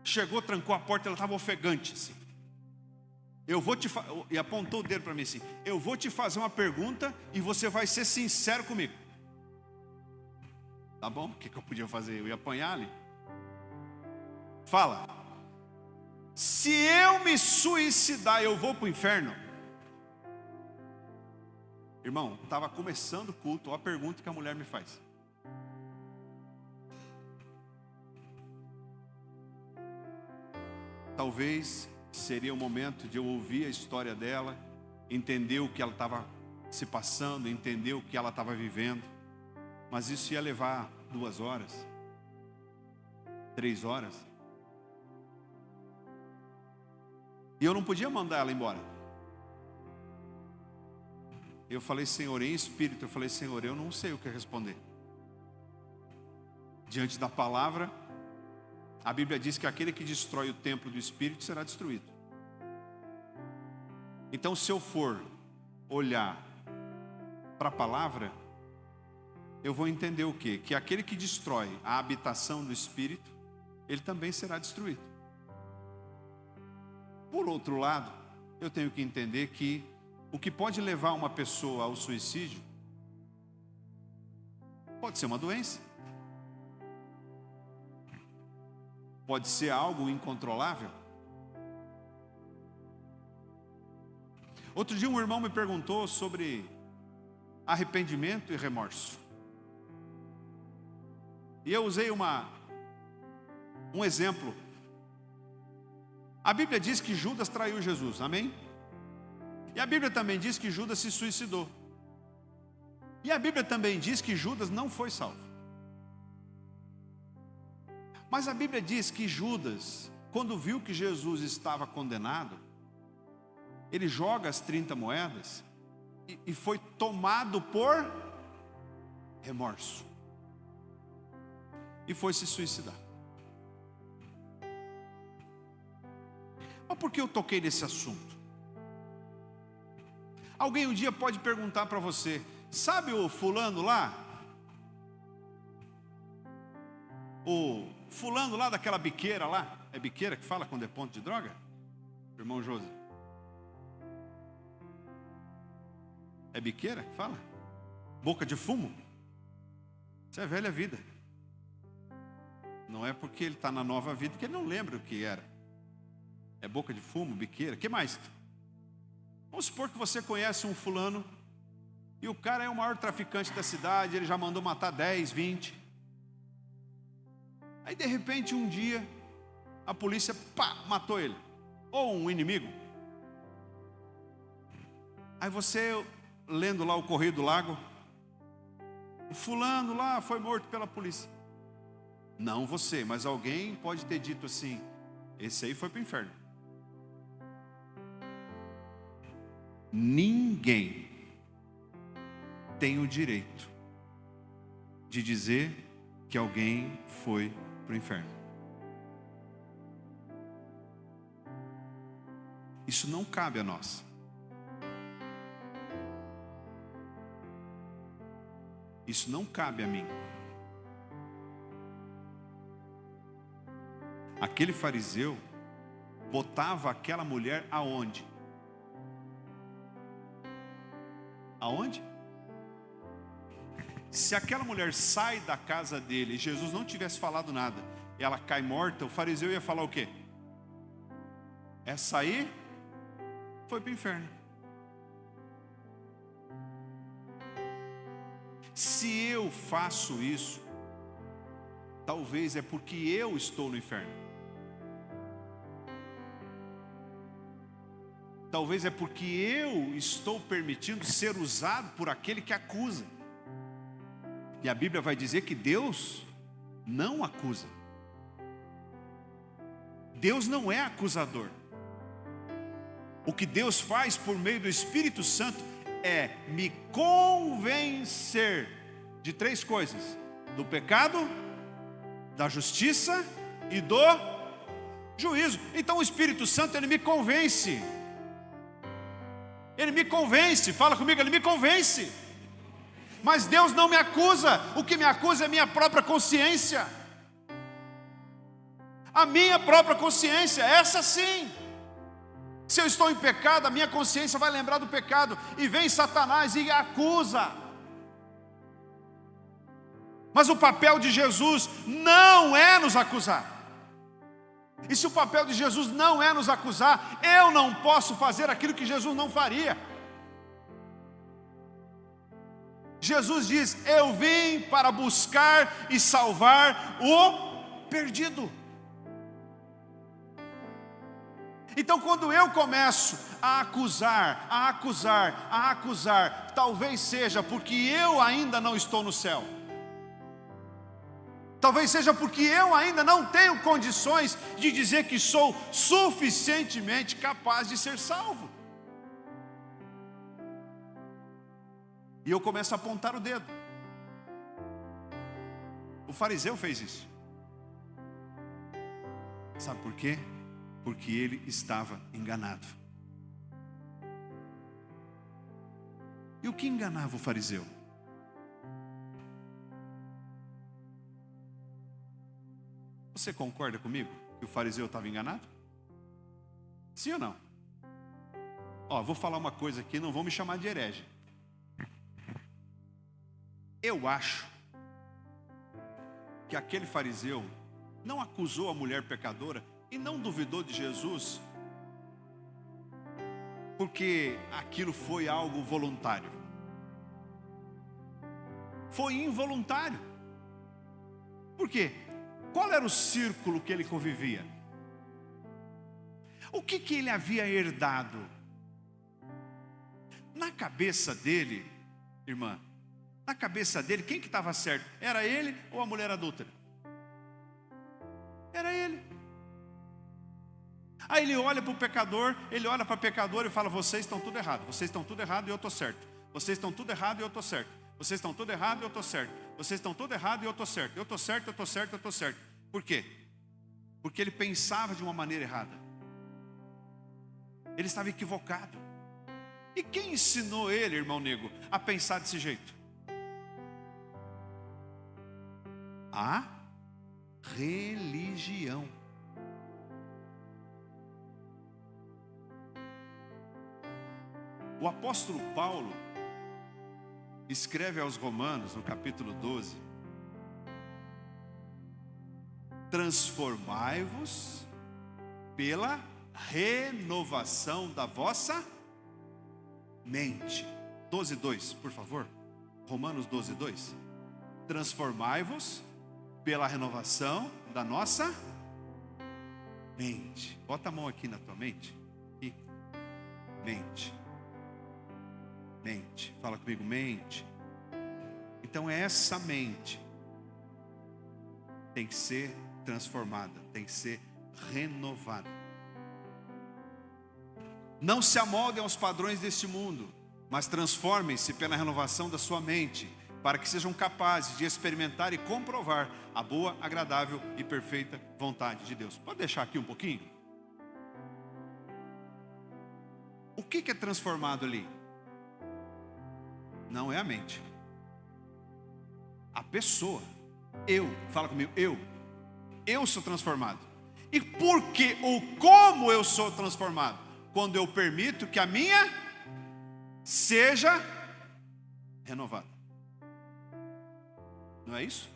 Chegou, trancou a porta. Ela estava ofegante assim. E apontou o dedo para mim assim. Eu vou te fazer uma pergunta e você vai ser sincero comigo. Tá bom? O que eu podia fazer? Eu ia apanhar ali. Fala. Se eu me suicidar, eu vou para o inferno? Irmão, estava começando o culto. Olha a pergunta que a mulher me faz. Talvez seria o momento de eu ouvir a história dela, entender o que ela estava se passando, entender o que ela estava vivendo. Mas isso ia levar 2 horas, 3 horas. E eu não podia mandar ela embora. Eu falei, Senhor, em espírito, eu falei, Senhor, eu não sei o que responder. Diante da palavra, A Bíblia diz que aquele que destrói o templo do Espírito será destruído. Então, se eu for olhar para a palavra, eu vou entender o quê? Que aquele que destrói a habitação do Espírito, ele também será destruído. Por outro lado, eu tenho que entender que o que pode levar uma pessoa ao suicídio pode ser uma doença, pode ser algo incontrolável. Outro dia um irmão me perguntou sobre arrependimento e remorso. E eu usei um exemplo. A Bíblia diz que Judas traiu Jesus, amém? E a Bíblia também diz que Judas se suicidou. E a Bíblia também diz que Judas não foi salvo. Mas a Bíblia diz que Judas, quando viu que Jesus estava condenado, ele joga as 30 moedas e foi tomado por remorso. E foi se suicidar. Mas por que eu toquei nesse assunto? Alguém um dia pode perguntar para você: sabe o fulano lá? O fulano lá daquela biqueira lá? É biqueira que fala quando é ponto de droga? Irmão José. É biqueira que fala? Boca de fumo? Isso é velha vida. Não é porque ele está na nova vida que ele não lembra o que era. É boca de fumo, biqueira, o que mais? Vamos supor que você conhece um fulano e o cara é o maior traficante da cidade, ele já mandou matar 10, 20. Aí de repente um dia a polícia, matou ele. Ou um inimigo. Aí você, lendo lá o Correio do Lago, o fulano lá foi morto pela polícia. Não você, mas alguém pode ter dito assim: esse aí foi para o inferno. Ninguém tem o direito de dizer que alguém foi para o inferno. Isso não cabe a nós. Isso não cabe a mim. Aquele fariseu botava aquela mulher aonde? Aonde? Se aquela mulher sai da casa dele e Jesus não tivesse falado nada, e ela cai morta, o fariseu ia falar o quê? Essa aí foi para o inferno. Se eu faço isso, talvez é porque eu estou no inferno. Talvez é porque eu estou permitindo ser usado por aquele que acusa. E a Bíblia vai dizer que Deus não acusa. Deus não é acusador. O que Deus faz por meio do Espírito Santo é me convencer de 3 coisas: do pecado, da justiça e do juízo. Então o Espírito Santo, ele me convence. Ele me convence, fala comigo, ele me convence. Mas Deus não me acusa. O que me acusa é a minha própria consciência. A minha própria consciência, essa sim. Se eu estou em pecado, a minha consciência vai lembrar do pecado. E vem Satanás e acusa. Mas o papel de Jesus não é nos acusar. E se o papel de Jesus não é nos acusar, eu não posso fazer aquilo que Jesus não faria. Jesus diz: eu vim para buscar e salvar o perdido. Então quando eu começo a acusar, talvez seja porque eu ainda não estou no céu. Talvez seja porque eu ainda não tenho condições de dizer que sou suficientemente capaz de ser salvo. E eu começo a apontar o dedo. O fariseu fez isso. Sabe por quê? Porque ele estava enganado. E o que enganava o fariseu? Você concorda comigo que o fariseu estava enganado? Sim ou não? Vou falar uma coisa aqui, não vão me chamar de herege. Eu acho que aquele fariseu não acusou a mulher pecadora e não duvidou de Jesus, porque aquilo foi algo voluntário. Foi involuntário. Por quê? Qual era o círculo que ele convivia? O que ele havia herdado? Na cabeça dele, irmã, na cabeça dele, quem que estava certo? Era ele ou a mulher adúltera? Era ele. Aí ele olha para o pecador, ele olha para a pecadora e fala: vocês estão tudo errado, vocês estão tudo errado e eu estou certo. Vocês estão tudo errado e eu estou certo. Vocês estão tudo errado e eu estou certo. Vocês estão tudo errado e eu estou certo. Eu estou certo, eu estou certo, eu estou certo. Por quê? Porque ele pensava de uma maneira errada. Ele estava equivocado. E quem ensinou ele, irmão nego, a pensar desse jeito? A religião. O apóstolo Paulo escreve aos Romanos, no capítulo 12: transformai-vos pela renovação da vossa mente. 12:2, por favor. Romanos 12:2. Transformai-vos pela renovação da nossa mente. Bota a mão aqui na tua mente. Aqui. Mente. Mente. Fala comigo, mente. Então essa mente tem que ser transformada, tem que ser renovada. Não se amoldem aos padrões deste mundo, mas transformem-se pela renovação da sua mente, para que sejam capazes de experimentar e comprovar a boa, agradável e perfeita vontade de Deus. Pode deixar aqui um pouquinho? O que é transformado ali? Não é a mente, a pessoa. Fala comigo, eu sou transformado. E por que ou como eu sou transformado? Quando eu permito que a minha seja renovada. Não é isso?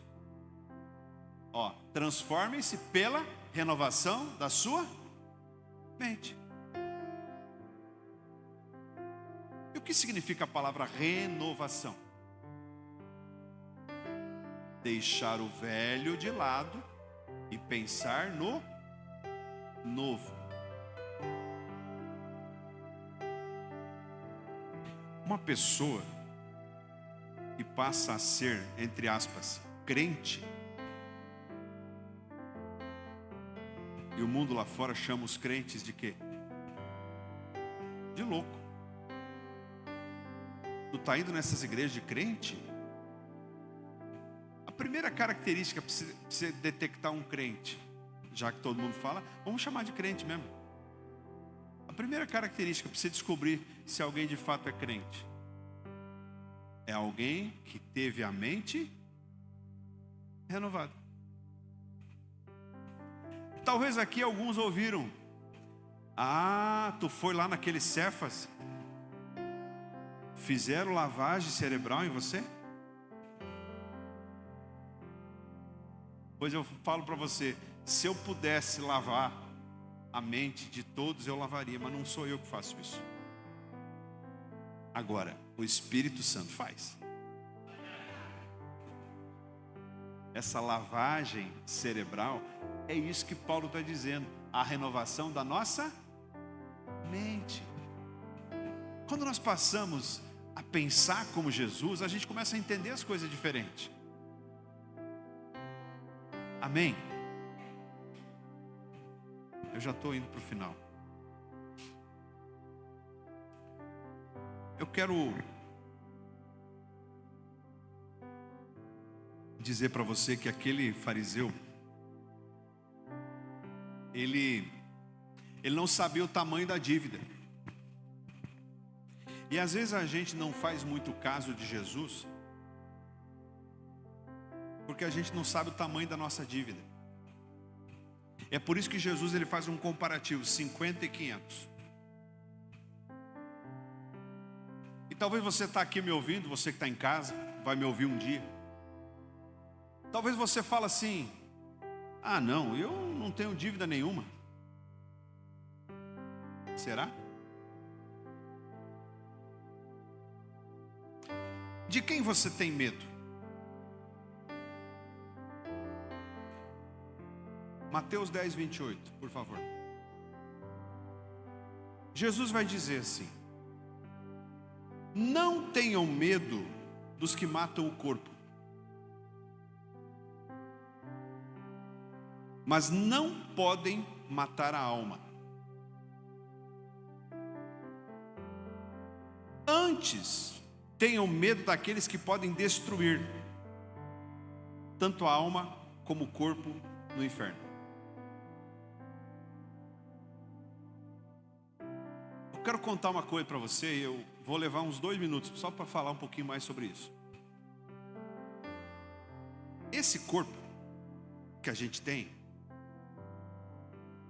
Transformem-se pela renovação da sua mente. E o que significa a palavra renovação? Deixar o velho de lado e pensar no novo. Uma pessoa que passa a ser, entre aspas, crente, e o mundo lá fora chama os crentes de quê? De louco. Tu está indo nessas igrejas de crente? A primeira característica para você detectar um crente, já que todo mundo fala, vamos chamar de crente mesmo. A primeira característica para você descobrir se alguém de fato é crente é alguém que teve a mente renovada. Talvez aqui alguns ouviram: tu foi lá naquele Cefas, fizeram lavagem cerebral em você? Pois eu falo para você, se eu pudesse lavar a mente de todos, eu lavaria, mas não sou eu que faço isso. Agora, o Espírito Santo faz. Essa lavagem cerebral, é isso que Paulo está dizendo, a renovação da nossa mente. Quando nós passamos a pensar como Jesus, a gente começa a entender as coisas diferentes. Amém? Eu já estou indo para o final. Eu quero dizer para você que aquele fariseu, ele não sabia o tamanho da dívida. E às vezes a gente não faz muito caso de Jesus, porque a gente não sabe o tamanho da nossa dívida. É por isso que Jesus ele faz um comparativo, 50 e 500. E talvez você está aqui me ouvindo, você que está em casa, vai me ouvir um dia. Talvez você fale assim: ah não, eu não tenho dívida nenhuma. Será? De quem você tem medo? Mateus 10, 28, por favor. Jesus vai dizer assim: não tenham medo dos que matam o corpo, mas não podem matar a alma. Antes, tenham medo daqueles que podem destruir tanto a alma como o corpo no inferno. Eu quero contar uma coisa para você, e eu vou levar uns 2 minutos só para falar um pouquinho mais sobre isso. Esse corpo que a gente tem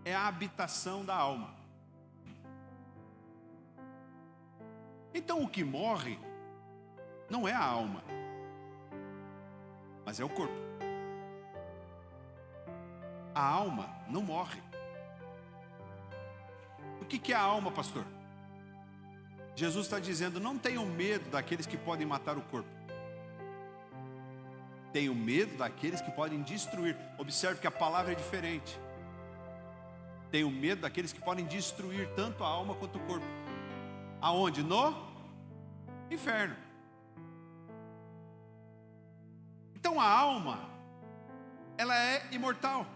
é a habitação da alma. Então o que morre não é a alma, mas é o corpo. A alma não morre. O que é a alma, pastor? Jesus está dizendo: não tenham medo daqueles que podem matar o corpo. Tenham medo daqueles que podem destruir. Observe que a palavra é diferente. Tenham medo daqueles que podem destruir tanto a alma quanto o corpo. Aonde? No inferno. Então a alma, ela é imortal.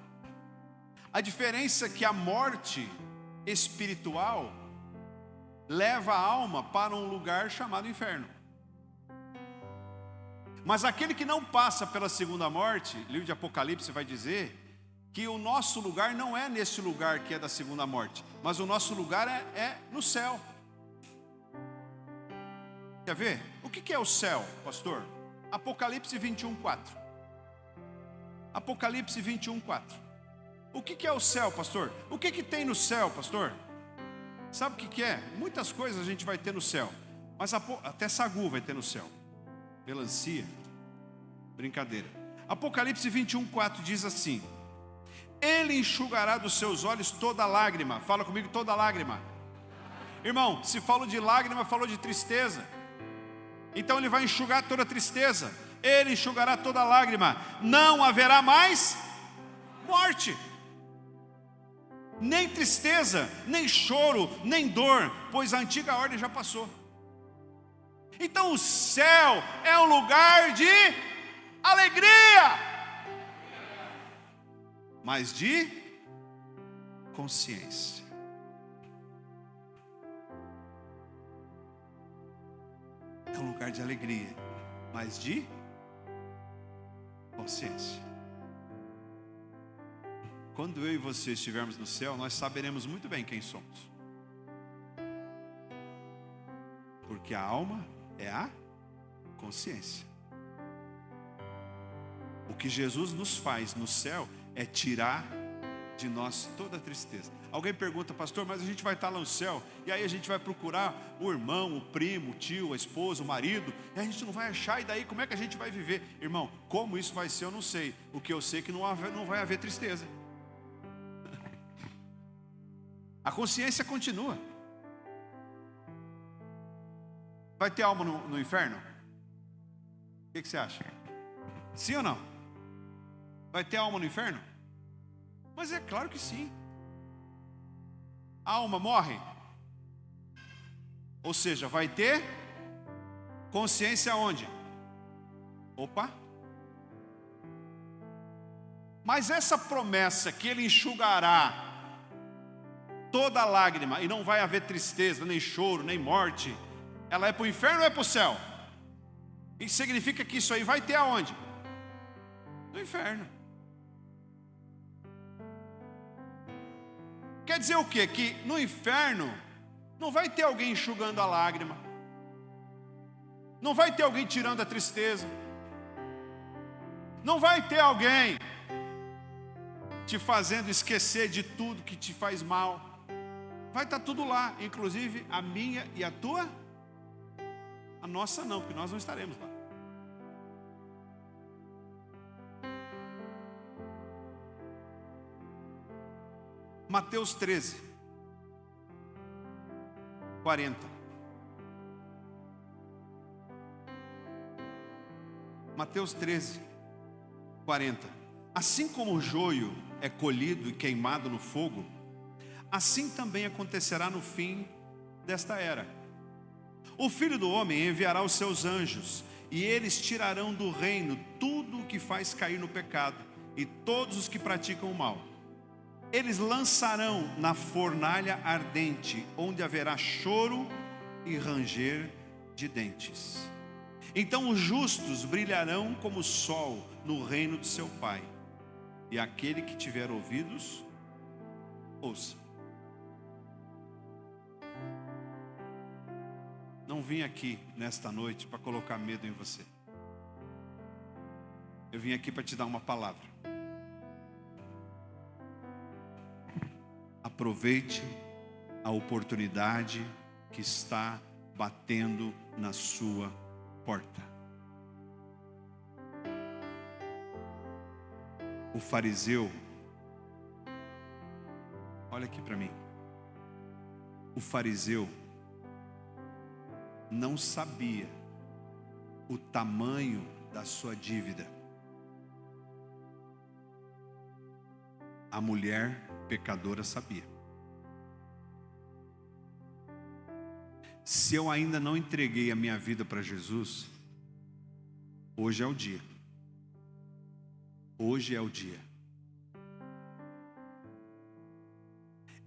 A diferença é que a morte espiritual leva a alma para um lugar chamado inferno. Mas aquele que não passa pela segunda morte, o livro de Apocalipse vai dizer que o nosso lugar não é nesse lugar que é da segunda morte, mas o nosso lugar é no céu. Quer ver? O que é o céu, pastor? Apocalipse 21, 4. Apocalipse 21, 4. O que é o céu, pastor? O que tem no céu, pastor? Sabe o que é? Muitas coisas a gente vai ter no céu, mas até sagu vai ter no céu. Melancia, brincadeira. Apocalipse 21, 4 diz assim: Ele enxugará dos seus olhos toda lágrima. Fala comigo, toda lágrima. Irmão, se falou de lágrima, falou de tristeza. Então Ele vai enxugar toda tristeza. Ele enxugará toda lágrima. Não haverá mais morte, nem tristeza, nem choro, nem dor, pois a antiga ordem já passou. Então o céu é um lugar de alegria, mas de consciência. É um lugar de alegria, mas de consciência. Quando eu e você estivermos no céu, nós saberemos muito bem quem somos. Porque a alma é a consciência. O que Jesus nos faz no céu é tirar de nós toda a tristeza. Alguém pergunta: pastor, mas a gente vai estar lá no céu, e aí a gente vai procurar o irmão, o primo, o tio, a esposa, o marido, e a gente não vai achar, e daí como é que a gente vai viver? Irmão, como isso vai ser eu não sei. O que eu sei é que não vai haver tristeza. A consciência continua. Vai ter alma no inferno? O que você acha? Sim ou não? Vai ter alma no inferno? Mas é claro que sim. A alma morre? Ou seja, vai ter consciência onde? Opa! Mas essa promessa que Ele enxugará toda lágrima e não vai haver tristeza, nem choro, nem morte, ela é para o inferno ou é para o céu? Isso significa que isso aí vai ter aonde? No inferno. Quer dizer o quê? Que no inferno não vai ter alguém enxugando a lágrima, não vai ter alguém tirando a tristeza, não vai ter alguém te fazendo esquecer de tudo que te faz mal. Vai estar tudo lá, inclusive a minha e a tua. A nossa não, porque nós não estaremos lá. Mateus 13, 40. Mateus 13, 40. Assim como o joio é colhido e queimado no fogo, assim também acontecerá no fim desta era. O Filho do Homem enviará os seus anjos, e eles tirarão do reino tudo o que faz cair no pecado, e todos os que praticam o mal. Eles lançarão na fornalha ardente, onde haverá choro e ranger de dentes. Então os justos brilharão como o sol no reino de seu Pai. E aquele que tiver ouvidos, ouça. Não vim aqui nesta noite para colocar medo em você. Eu vim aqui para te dar uma palavra. Aproveite a oportunidade que está batendo na sua porta. O fariseu, olha aqui para mim. O fariseu não sabia o tamanho da sua dívida. A mulher pecadora sabia. Se eu ainda não entreguei a minha vida para Jesus, hoje é o dia. Hoje é o dia.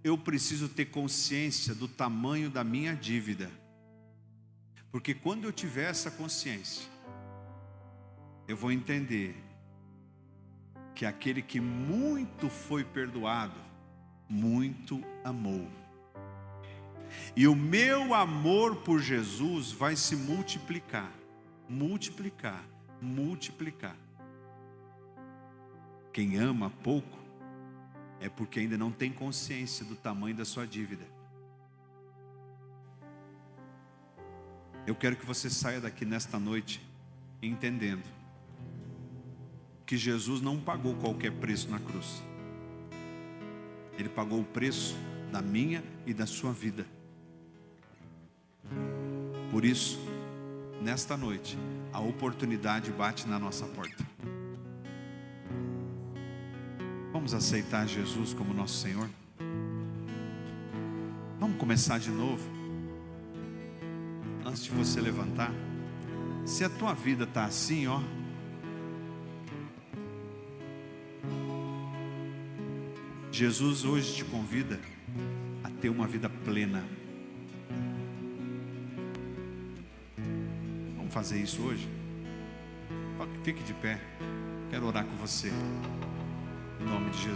Eu preciso ter consciência do tamanho da minha dívida. Porque quando eu tiver essa consciência, eu vou entender que aquele que muito foi perdoado, muito amou. E o meu amor por Jesus vai se multiplicar, multiplicar, multiplicar. Quem ama pouco é porque ainda não tem consciência do tamanho da sua dívida. Eu quero que você saia daqui nesta noite entendendo que Jesus não pagou qualquer preço na cruz. Ele pagou o preço da minha e da sua vida. Por isso, nesta noite, a oportunidade bate na nossa porta. Vamos aceitar Jesus como nosso Senhor? Vamos começar de novo. Antes de você levantar, se a tua vida está assim, ó, Jesus hoje te convida a ter uma vida plena. Vamos fazer isso hoje? Fique de pé. Quero orar com você. Em nome de Jesus.